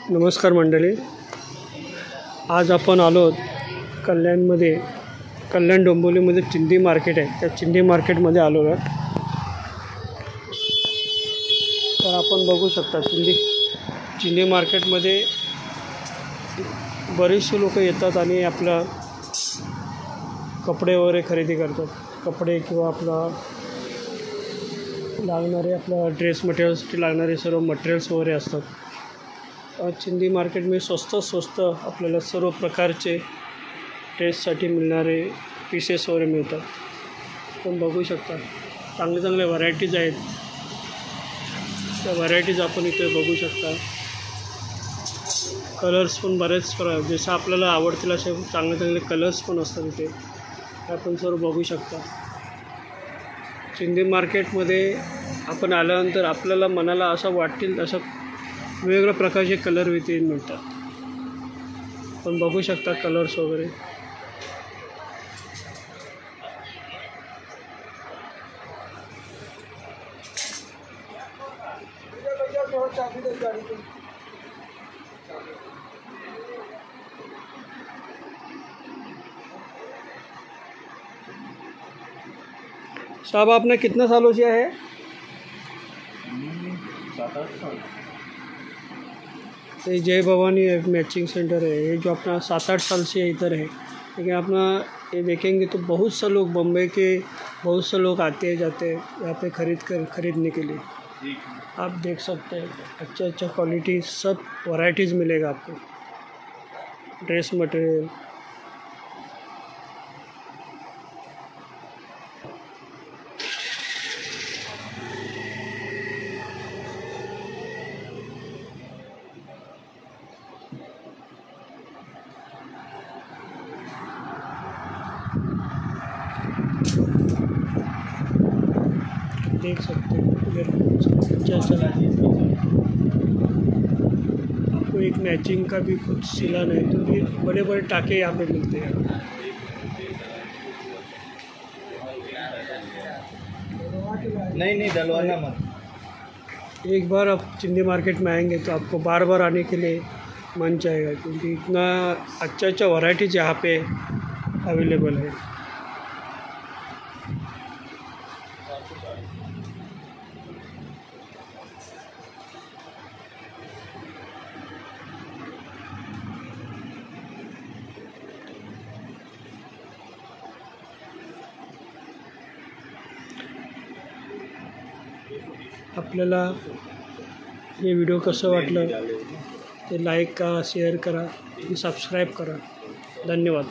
नमस्कार मंडळी, आज आपण आलो कल्याणमध्ये, कल्याण डोंबिवलीमध्ये चिंदी मार्केट आहे. त्या चिंदी मार्केटमध्ये आलो आहे. तर आपण बघू शकता चिंदी मार्केटमध्ये बरेचसे लोक येतात आणि आपला कपडे वगैरे खरेदी करतात. कपडे किंवा आपला लागणारे आपला ड्रेस मटेरियल्ससाठी लागणारे सर्व मटेरियल्स वगैरे असतात. चिंदी मार्केट में स्वस्त आपल्याला सर्व प्रकारचे ड्रेससाठी मिळणारे पीसेस वगैरे मिळतात. आपण बघू शकता चांगले व्हरायटीज आहेत. त्या व्हरायटीज आपण इथे बघू शकता. कलर्स पण बरेच जसं आपल्याला आवडतील असे चांगले कलर्स पण असतात इथे. आपण सर्व बघू शकता. चिंदी मार्केटमध्ये आपण आल्यानंतर आपल्याला मनाला असं वाटतील असं वेगवेगळ्या प्रकारचे कलर इथे मिळतात. आपण बघू शकता कलर्स वगैरे. साहब आपने कितना सालों से है? 7-8 साल. ये जय भवानी मैचिंग सेंटर है. ये जो अपना 7-8 साल से इधर है. लेकिन अपना ये देखेंगे तो बहुत से लोग बम्बई के बहुत से लोग आते हैं जाते हैं यहाँ पे खरीदने के लिए. आप देख सकते हैं अच्छा क्वालिटी सब वैरायटीज़ मिलेगा आपको. ड्रेस मटेरियल देख सकते हैं. अच्छा आपको एक मैचिंग का भी कुछ सिलाना है तो भी बड़े टाके यहाँ पे मिलते हैं. नहीं डलवाना मत. एक बार आप चिंदी मार्केट में आएंगे तो आपको बार आने के लिए मन चाहेगा, क्योंकि इतना अच्छा वैरायटीज यहाँ पे अवेलेबल है. आपल्याला हे व्हिडिओ कसं वाटलं ते लाईक करा, शेअर करा आणि सबस्क्राईब करा. धन्यवाद.